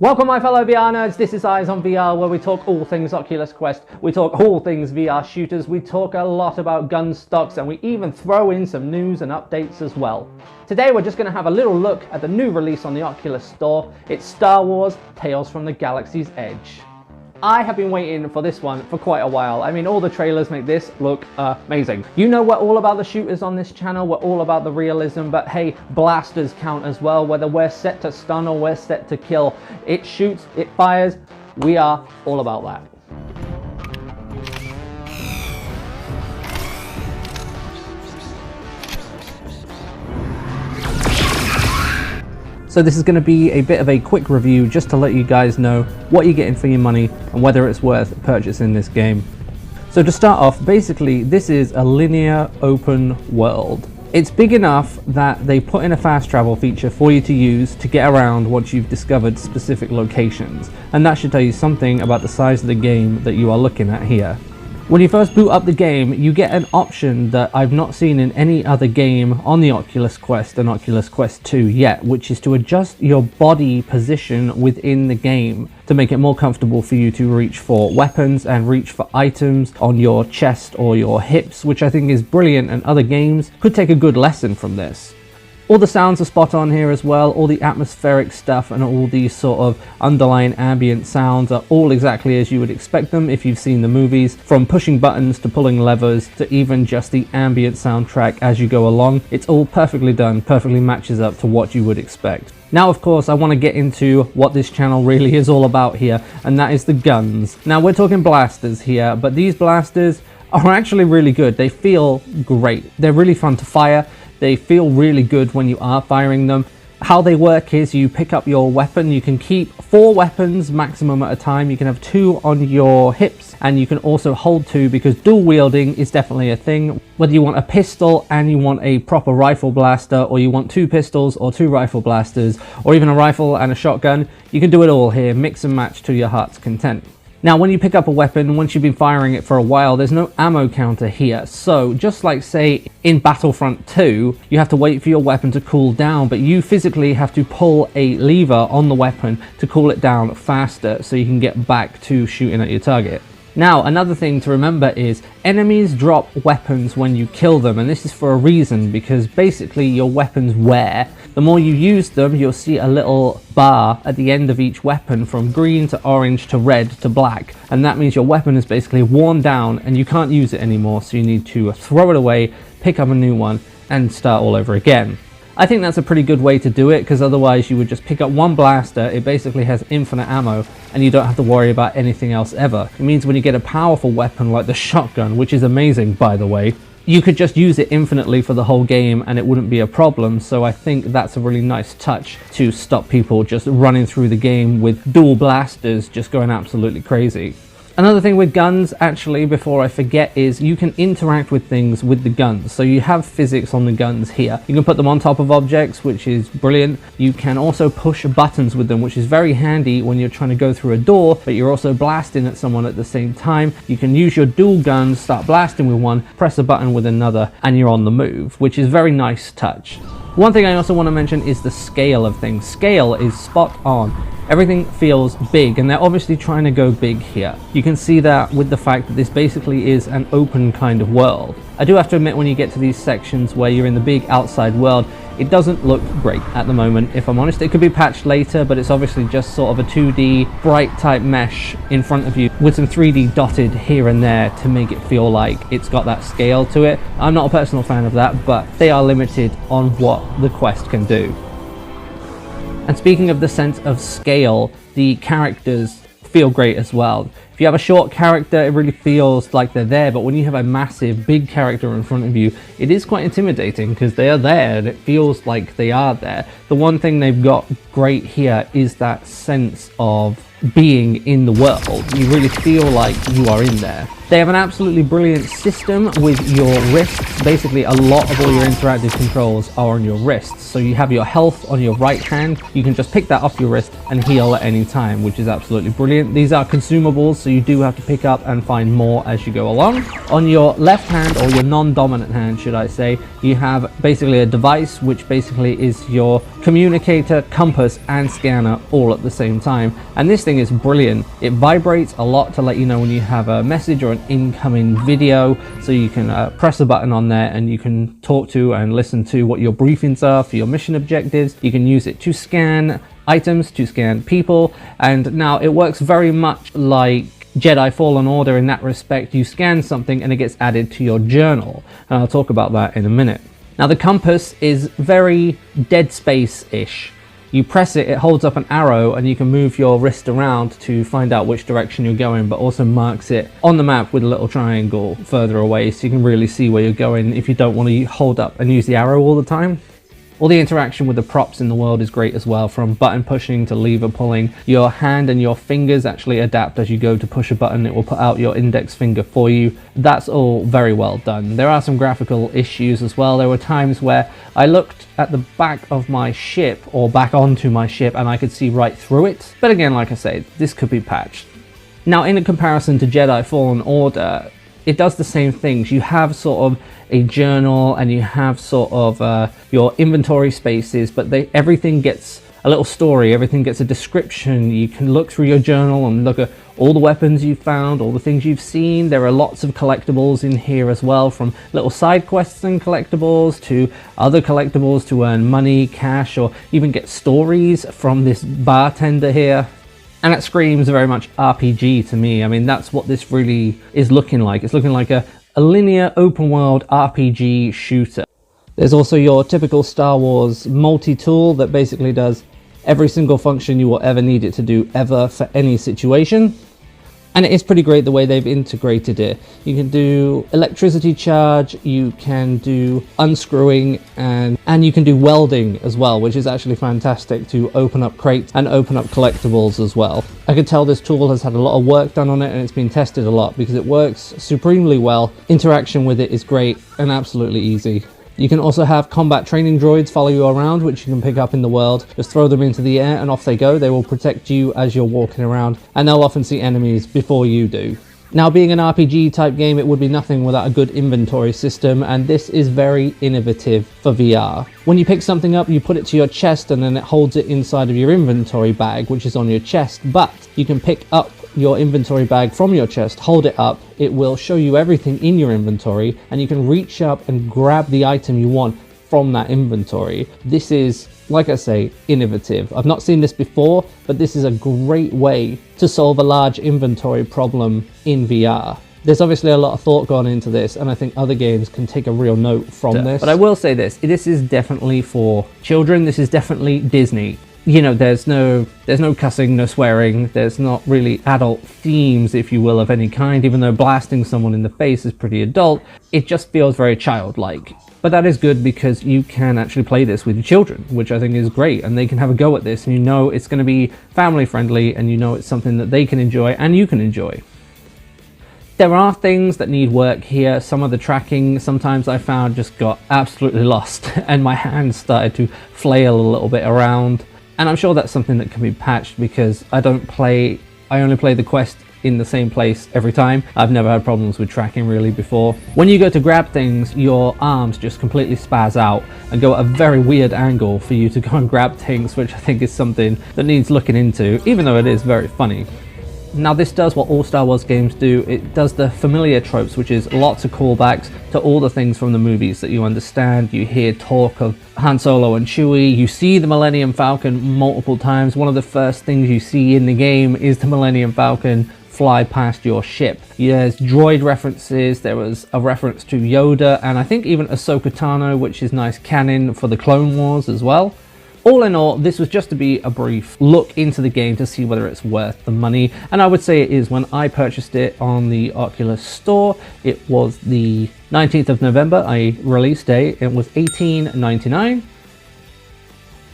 Welcome my fellow VR nerds, this is Eyes on VR, where we talk all things Oculus Quest, we talk all things VR shooters, we talk a lot about gun stocks, and we even throw in some news and updates as well. Today we're just going to have a little look at the new release on the Oculus Store. It's Star Wars Tales from the Galaxy's Edge. I have been waiting for this one for quite a while. I mean, all the trailers make this look amazing. You know we're all about the shooters on this channel, we're all about the realism, but hey, blasters count as well. Whether we're set to stun or we're set to kill, it shoots, it fires, we are all about that. So this is going to be a bit of a quick review just to let you guys know what you're getting for your money and whether it's worth purchasing this game. So to start off, basically this is a linear open world. It's big enough that they put in a fast travel feature for you to use to get around once you've discovered specific locations. And that should tell you something about the size of the game that you are looking at here. When you first boot up the game, you get an option that I've not seen in any other game on the Oculus Quest and Oculus Quest 2 yet, which is to adjust your body position within the game to make it more comfortable for you to reach for weapons and reach for items on your chest or your hips, which I think is brilliant, and other games could take a good lesson from this. All the sounds are spot on here as well, all the atmospheric stuff and all these sort of underlying ambient sounds are all exactly as you would expect them if you've seen the movies, from pushing buttons to pulling levers to even just the ambient soundtrack as you go along. It's all perfectly done, perfectly matches up to what you would expect. Now of course I want to get into what this channel really is all about here, and that is the guns. Now we're talking blasters here, but these blasters are actually really good. They feel great. They're really fun to fire. They feel really good when you are firing them. How they work is you pick up your weapon. You can keep 4 weapons maximum at a time. You can have 2 on your hips, and you can also hold 2 because dual wielding is definitely a thing. Whether you want a pistol and you want a proper rifle blaster, or you want 2 pistols or 2 rifle blasters, or even a rifle and a shotgun, you can do it all here, mix and match to your heart's content. Now when you pick up a weapon, once you've been firing it for a while, there's no ammo counter here. So just like say in Battlefront 2, you have to wait for your weapon to cool down, but you physically have to pull a lever on the weapon to cool it down faster so you can get back to shooting at your target. Now, another thing to remember is enemies drop weapons when you kill them, and this is for a reason, because basically your weapons wear. The more you use them, you'll see a little bar at the end of each weapon from green to orange to red to black, and that means your weapon is basically worn down and you can't use it anymore, so you need to throw it away, pick up a new one, and start all over again. I think that's a pretty good way to do it, because otherwise you would just pick up one blaster, it basically has infinite ammo, and you don't have to worry about anything else ever. It means when you get a powerful weapon like the shotgun, which is amazing by the way, you could just use it infinitely for the whole game and it wouldn't be a problem. So I think that's a really nice touch to stop people just running through the game with dual blasters just going absolutely crazy. Another thing with guns, actually, before I forget, is you can interact with things with the guns. So you have physics on the guns here. You can put them on top of objects, which is brilliant. You can also push buttons with them, which is very handy when you're trying to go through a door, but you're also blasting at someone at the same time. You can use your dual guns, start blasting with one, press a button with another, and you're on the move, which is a very nice touch. One thing I also want to mention is the scale of things. Scale is spot on. Everything feels big, and they're obviously trying to go big here. You can see that with the fact that this basically is an open kind of world. I do have to admit, when you get to these sections where you're in the big outside world, it doesn't look great at the moment, if I'm honest. It could be patched later, but it's obviously just sort of a 2D bright type mesh in front of you with some 3D dotted here and there to make it feel like it's got that scale to it. I'm not a personal fan of that, but they are limited on what the Quest can do. And speaking of the sense of scale, the characters feel great as well. If you have a short character, it really feels like they're there, but when you have a massive, big character in front of you, it is quite intimidating because they are there and it feels like they are there. The one thing they've got great here is that sense of being in the world. You really feel like you are in there. They have an absolutely brilliant system with your wrists. Basically, a lot of all your interactive controls are on your wrists. So you have your health on your right hand. You can just pick that off your wrist and heal at any time, which is absolutely brilliant. These are consumables, so so you do have to pick up and find more as you go along. On your left hand, or your non-dominant hand should I say, you have basically a device which basically is your communicator, compass and scanner all at the same time. And this thing is brilliant. It vibrates a lot to let you know when you have a message or an incoming video, so you can press a button on there and you can talk to and listen to what your briefings are for your mission objectives. You can use it to scan items, to scan people, and now it works very much like Jedi Fallen Order in that respect. You scan something and it gets added to your journal, and I'll talk about that in a minute. Now the compass is very Dead Space-ish. You press it, it holds up an arrow, and you can move your wrist around to find out which direction you're going, but also marks it on the map with a little triangle further away, so you can really see where you're going if you don't want to hold up and use the arrow all the time. All the interaction with the props in the world is great as well, from button pushing to lever pulling. Your hand and your fingers actually adapt as you go to push a button. It will put out your index finger for you. That's all very well done. There are some graphical issues as well. There were times where I looked at the back of my ship, or back onto my ship, and I could see right through it. But again, like I say, this could be patched. Now, in comparison to Jedi Fallen Order, it does the same things. You have sort of a journal and you have sort of your inventory spaces, but everything gets a little story, everything gets a description. You can look through your journal and look at all the weapons you've found, all the things you've seen. There are lots of collectibles in here as well, from little side quests and collectibles to other collectibles to earn money, cash, or even get stories from this bartender here. And it screams very much RPG to me. I mean, that's what this really is looking like. It's looking like a linear open world RPG shooter. There's also your typical Star Wars multi-tool that basically does every single function you will ever need it to do ever for any situation. And it is pretty great the way they've integrated it. You can do electricity charge, you can do unscrewing, and you can do welding as well, which is actually fantastic to open up crates and open up collectibles as well. I can tell this tool has had a lot of work done on it, and it's been tested a lot because it works supremely well. Interaction with it is great and absolutely easy. You can also have combat training droids follow you around, which you can pick up in the world. Just throw them into the air and off they go. They will protect you as you're walking around, and they'll often see enemies before you do. Now, being an RPG type game, it would be nothing without a good inventory system, and this is very innovative for VR. When you pick something up, you put it to your chest and then it holds it inside of your inventory bag, which is on your chest, but you can pick up your inventory bag from your chest, hold it up, it will show you everything in your inventory, and you can reach up and grab the item you want from that inventory. This is, like I say, innovative. I've not seen this before, but this is a great way to solve a large inventory problem in VR. There's obviously a lot of thought gone into this, and I think other games can take a real note from this. But I will say this is definitely for children. This is definitely Disney. You know, there's no cussing, no swearing, there's not really adult themes, if you will, of any kind. Even though blasting someone in the face is pretty adult, it just feels very childlike. But that is good because you can actually play this with your children, which I think is great, and they can have a go at this, and you know it's going to be family friendly, and you know it's something that they can enjoy and you can enjoy. There are things that need work here. Some of the tracking, sometimes I found, just got absolutely lost and my hands started to flail a little bit around. And I'm sure that's something that can be patched because I only play the Quest in the same place every time. I've never had problems with tracking really before. When you go to grab things, your arms just completely spaz out and go at a very weird angle for you to go and grab things, which I think is something that needs looking into, even though it is very funny. Now, this does what all Star Wars games do. It does the familiar tropes, which is lots of callbacks to all the things from the movies that you understand. You hear talk of Han Solo and Chewie. You see the Millennium Falcon multiple times. One of the first things you see in the game is the Millennium Falcon fly past your ship. There's droid references. There was a reference to Yoda, and I think even Ahsoka Tano, which is nice canon for the Clone Wars as well. All in all, this was just to be a brief look into the game to see whether it's worth the money, and I would say it is. When I purchased it on the Oculus store, it was the 19th of November, release day. It was $18.99.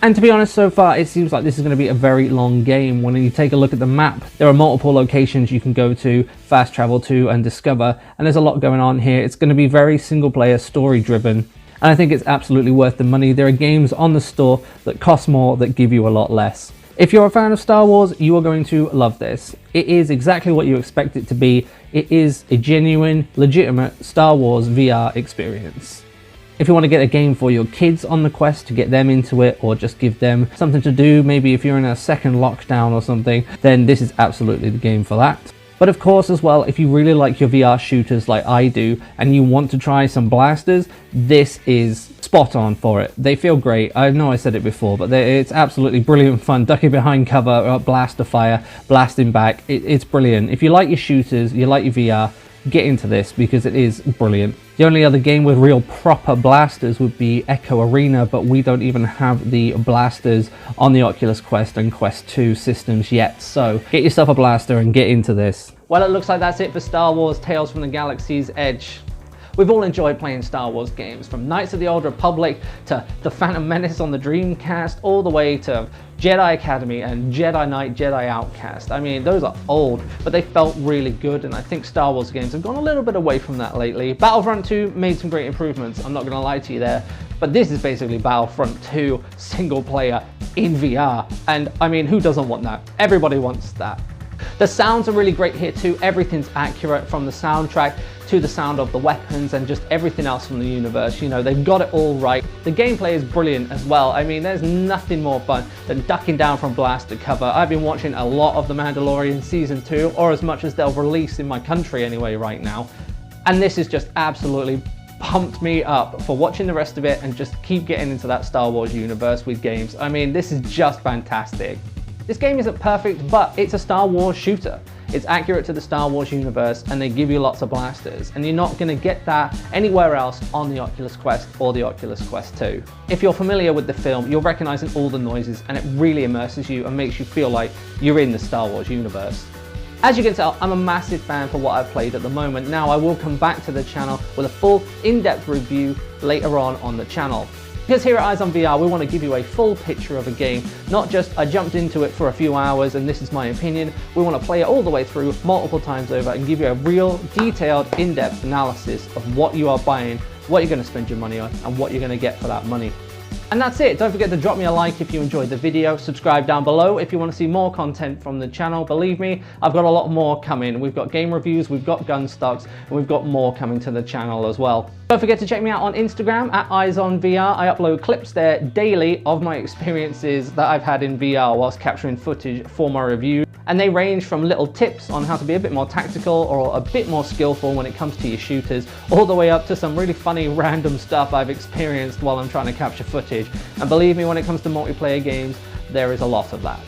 And to be honest, so far it seems like this is going to be a very long game. When you take a look at the map, there are multiple locations you can go to, fast travel to, and discover, and there's a lot going on here. It's going to be very single player, story driven. And I think it's absolutely worth the money. There are games on the store that cost more that give you a lot less. If you're a fan of Star Wars, you are going to love this. It is exactly what you expect it to be. It is a genuine, legitimate Star Wars VR experience. If you want to get a game for your kids on the Quest to get them into it, or just give them something to do, maybe if you're in a second lockdown or something, then this is absolutely the game for that. But of course as well, if you really like your VR shooters like I do, and you want to try some blasters, this is spot on for it. They feel great. I know I said it before, but it's absolutely brilliant fun. Ducking behind cover, blaster fire, blasting back. It's brilliant. If you like your shooters, you like your VR, get into this because it is brilliant. The only other game with real proper blasters would be Echo Arena, but we don't even have the blasters on the Oculus Quest and Quest 2 systems yet, so get yourself a blaster and get into this. Well, it looks like that's it for Star Wars Tales from the Galaxy's Edge. We've all enjoyed playing Star Wars games, from Knights of the Old Republic to The Phantom Menace on the Dreamcast, all the way to Jedi Academy and Jedi Knight, Jedi Outcast. I mean, those are old, but they felt really good, and I think Star Wars games have gone a little bit away from that lately. Battlefront 2 made some great improvements, I'm not gonna lie to you there, but this is basically Battlefront 2 single player in VR, and I mean, who doesn't want that? Everybody wants that. The sounds are really great here too. Everything's accurate, from the soundtrack to the sound of the weapons and just everything else from the universe. You know, they've got it all right. The gameplay is brilliant as well. I mean, there's nothing more fun than ducking down from blast to cover. I've been watching a lot of The Mandalorian Season 2, or as much as they'll release in my country anyway right now. And this is just absolutely pumped me up for watching the rest of it and just keep getting into that Star Wars universe with games. I mean, this is just fantastic. This game isn't perfect, but it's a Star Wars shooter. It's accurate to the Star Wars universe, and they give you lots of blasters, and you're not going to get that anywhere else on the Oculus Quest or the Oculus Quest 2. If you're familiar with the film, you're recognizing all the noises, and it really immerses you and makes you feel like you're in the Star Wars universe. As you can tell, I'm a massive fan for what I've played at the moment. Now, I will come back to the channel with a full in-depth review later on the channel. Because here at Eyes on VR, we want to give you a full picture of a game, not just I jumped into it for a few hours and this is my opinion. We want to play it all the way through multiple times over and give you a real detailed in-depth analysis of what you are buying, what you're going to spend your money on, and what you're going to get for that money. And that's it. Don't forget to drop me a like if you enjoyed the video, subscribe down below if you want to see more content from the channel. Believe me, I've got a lot more coming. We've got game reviews, we've got gun stocks, and we've got more coming to the channel as well. Don't forget to check me out on Instagram at EyesOnVR. I upload clips there daily of my experiences that I've had in VR whilst capturing footage for my review. And they range from little tips on how to be a bit more tactical or a bit more skillful when it comes to your shooters, all the way up to some really funny random stuff I've experienced while I'm trying to capture footage. And believe me, when it comes to multiplayer games, there is a lot of that.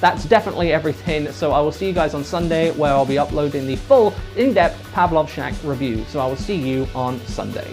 That's definitely everything, so I will see you guys on Sunday, where I'll be uploading the full in-depth Pavlov Shack review. So I will see you on Sunday.